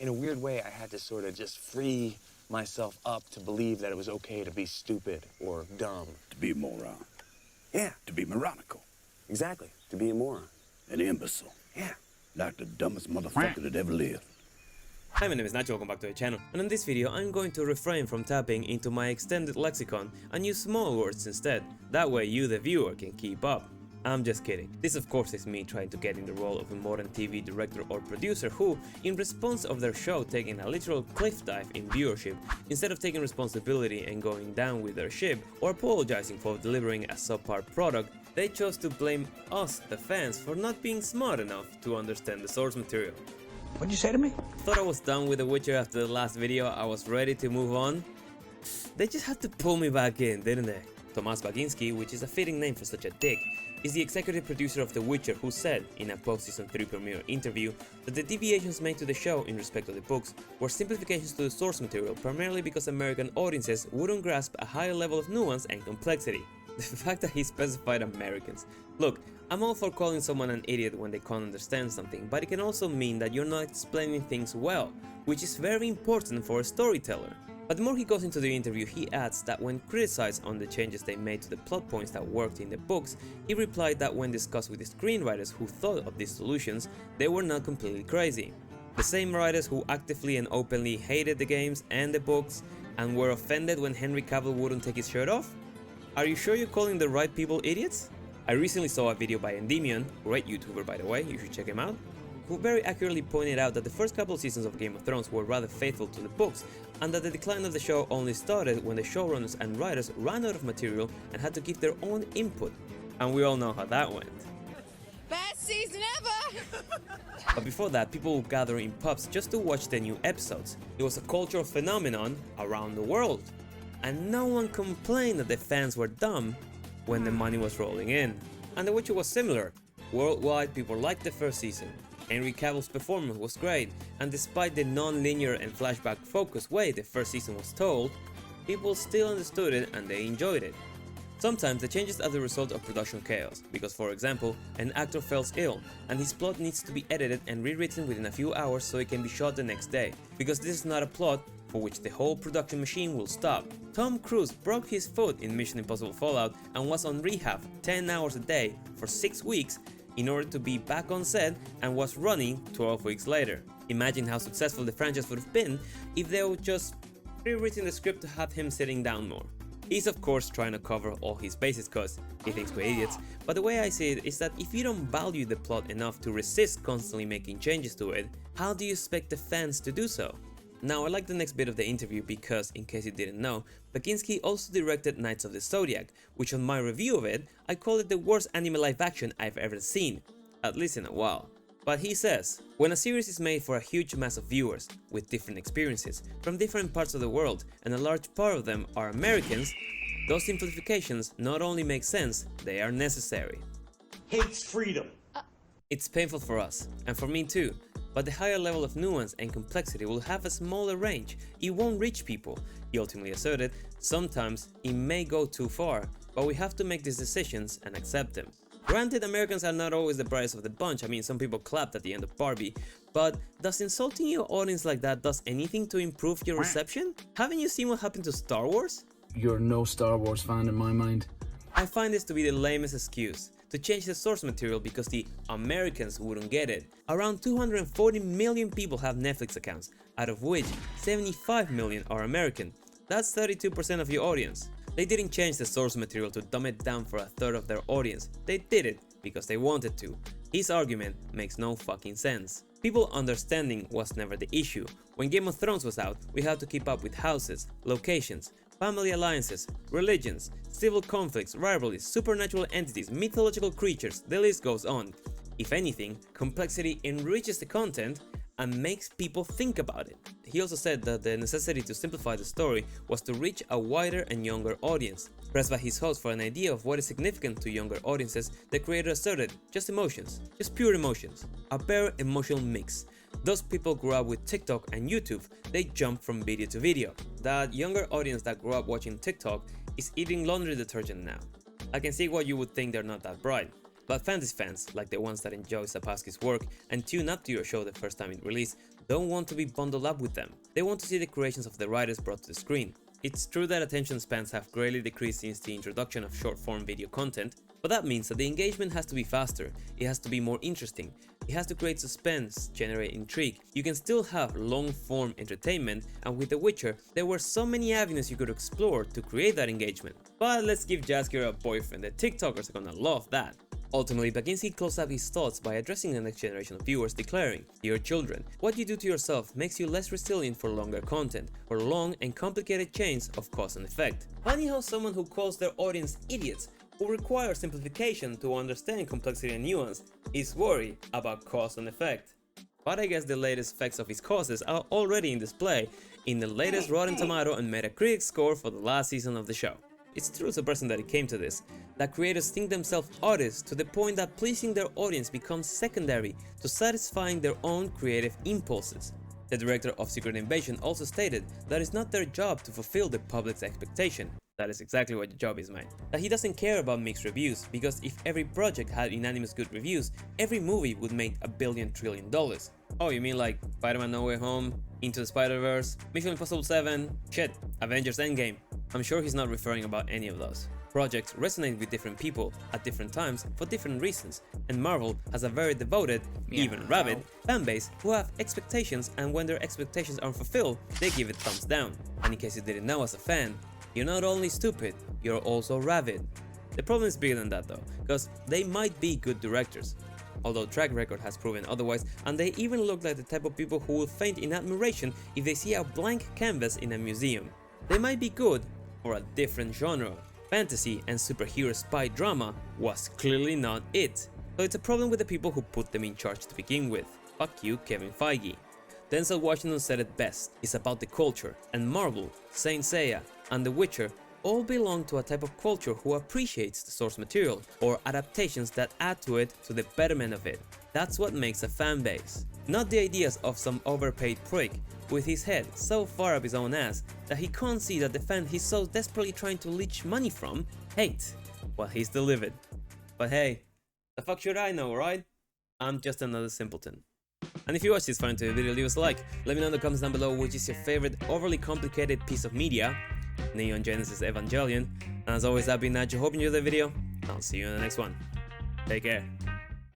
in a weird way, I had to sort of just free myself up to believe that it was okay to be stupid or dumb. To be a moron. Yeah. To be moronical. Exactly. To be a moron. An imbecile. Yeah. Like the dumbest motherfucker that ever lived. Hi, my name is Nacho, welcome back to the channel, and in this video I'm going to refrain from tapping into my extended lexicon and use small words instead, that way you the viewer can keep up. I'm just kidding. This of course is me trying to get in the role of a modern TV director or producer who, in response of their show taking a literal cliff dive in viewership, instead of taking responsibility and going down with their ship or apologizing for delivering a subpar product, they chose to blame us, the fans, for not being smart enough to understand the source material. What'd you say to me? Thought I was done with The Witcher after the last video, I was ready to move on. They just had to pull me back in, didn't they? Tomasz Baginski, which is a fitting name for such a dick, is the executive producer of The Witcher who said, in a post-season 3 premiere interview, that the deviations made to the show in respect of the books were simplifications to the source material primarily because American audiences wouldn't grasp a higher level of nuance and complexity. The fact that he specified Americans. Look, I'm all for calling someone an idiot when they can't understand something, but it can also mean that you're not explaining things well, which is very important for a storyteller. But the more he goes into the interview, he adds that when criticized on the changes they made to the plot points that worked in the books, he replied that when discussed with the screenwriters who thought of these solutions, they were not completely crazy. The same writers who actively and openly hated the games and the books and were offended when Henry Cavill wouldn't take his shirt off? Are you sure you're calling the right people idiots? I recently saw a video by Endymion, great YouTuber by the way, you should check him out, who very accurately pointed out that the first couple of seasons of Game of Thrones were rather faithful to the books, and that the decline of the show only started when the showrunners and writers ran out of material and had to give their own input. And we all know how that went. Best season ever! But before that, people would gather in pubs just to watch the new episodes. It was a cultural phenomenon around the world. And no one complained that the fans were dumb when the money was rolling in. And The Witcher was similar. Worldwide, people liked the first season. Henry Cavill's performance was great, and despite the non-linear and flashback-focused way the first season was told, people still understood it and they enjoyed it. Sometimes the changes are the result of production chaos, because for example, an actor falls ill, and his plot needs to be edited and rewritten within a few hours so it can be shot the next day, because this is not a plot for which the whole production machine will stop. Tom Cruise broke his foot in Mission Impossible Fallout and was on rehab 10 hours a day for 6 weeks in order to be back on set and was running 12 weeks later. Imagine how successful the franchise would have been if they would just rewritten the script to have him sitting down more. He's of course trying to cover all his bases cause he thinks we're idiots, but the way I see it is that if you don't value the plot enough to resist constantly making changes to it, how do you expect the fans to do so? Now I like the next bit of the interview because, in case you didn't know, Baginski also directed Knights of the Zodiac, which on my review of it, I call it the worst anime live action I've ever seen, at least in a while. But he says, when a series is made for a huge mass of viewers, with different experiences, from different parts of the world, and a large part of them are Americans, those simplifications not only make sense, they are necessary. Hates freedom. It's painful for us, and for me too, but the higher level of nuance and complexity will have a smaller range, it won't reach people, he ultimately asserted. Sometimes it may go too far, but we have to make these decisions and accept them. Granted, Americans are not always the brightest of the bunch, I mean some people clapped at the end of Barbie, but does insulting your audience like that does anything to improve your reception? Haven't you seen what happened to Star Wars? You're no Star Wars fan in my mind. I find this to be the lamest excuse, to change the source material because the Americans wouldn't get it. Around 240 million people have Netflix accounts, out of which 75 million are American. That's 32% of your audience. They didn't change the source material to dumb it down for a third of their audience, they did it because they wanted to. His argument makes no fucking sense. People understanding was never the issue. When Game of Thrones was out, we had to keep up with houses, locations, family alliances, religions, civil conflicts, rivalries, supernatural entities, mythological creatures, the list goes on. If anything, complexity enriches the content and makes people think about it. He also said that the necessity to simplify the story was to reach a wider and younger audience. Pressed by his host for an idea of what is significant to younger audiences, the creator asserted, just emotions, just pure emotions, a bare emotional mix. Those people grew up with TikTok and YouTube, they jump from video to video. That younger audience that grew up watching TikTok is eating laundry detergent now. I can see why you would think they're not that bright. But fantasy fans, like the ones that enjoy Sapowski's work and tune up to your show the first time it released, don't want to be bundled up with them. They want to see the creations of the writers brought to the screen. It's true that attention spans have greatly decreased since the introduction of short-form video content, but that means that the engagement has to be faster, it has to be more interesting, it has to create suspense, generate intrigue. You can still have long-form entertainment, and with The Witcher, there were so many avenues you could explore to create that engagement. But let's give Jaskier a boyfriend, the TikTokers are gonna love that. Ultimately, Baginski closed up his thoughts by addressing the next generation of viewers, declaring, "Dear children, what you do to yourself makes you less resilient for longer content, or long and complicated chains of cause and effect." Funny how someone who calls their audience idiots, who require simplification to understand complexity and nuance, is worried about cause and effect. But I guess the latest effects of his causes are already in display in the latest Rotten Tomato and Metacritic score for the last season of the show. It's truly surprising that it came to this, that creators think themselves artists to the point that pleasing their audience becomes secondary to satisfying their own creative impulses. The director of Secret Invasion also stated that it's not their job to fulfill the public's expectation. That is exactly what your job is, mate. That he doesn't care about mixed reviews, because if every project had unanimous good reviews, every movie would make $1 billion trillion. Oh, you mean like Spider-Man No Way Home, Into the Spider-Verse, Mission Impossible 7, shit, Avengers Endgame? I'm sure he's not referring about any of those. Projects resonate with different people at different times for different reasons, and Marvel has a very devoted, even rabid, fanbase who have expectations, and when their expectations aren't fulfilled, they give it thumbs down. And in case you didn't know, as a fan, you're not only stupid, you're also rabid. The problem is bigger than that though, because they might be good directors, although track record has proven otherwise, and they even look like the type of people who will faint in admiration if they see a blank canvas in a museum. They might be good for a different genre. Fantasy and superhero spy drama was clearly not it, so it's a problem with the people who put them in charge to begin with. Fuck you, Kevin Feige. Denzel Washington said it best, it's about the culture, and Marvel, Saint Seiya, and The Witcher all belong to a type of culture who appreciates the source material, or adaptations that add to it to the betterment of it. That's what makes a fan base. Not the ideas of some overpaid prick with his head so far up his own ass that he can't see that the fan he's so desperately trying to leech money from hate while he's delivered. But hey, the fuck should I know, right? I'm just another simpleton. And if you watched this far into the video, leave us a like. Let me know in the comments down below which is your favorite overly complicated piece of media, Neon Genesis Evangelion. And as always, I've been Nacho. Hope you enjoyed the video. I'll see you in the next one. Take care.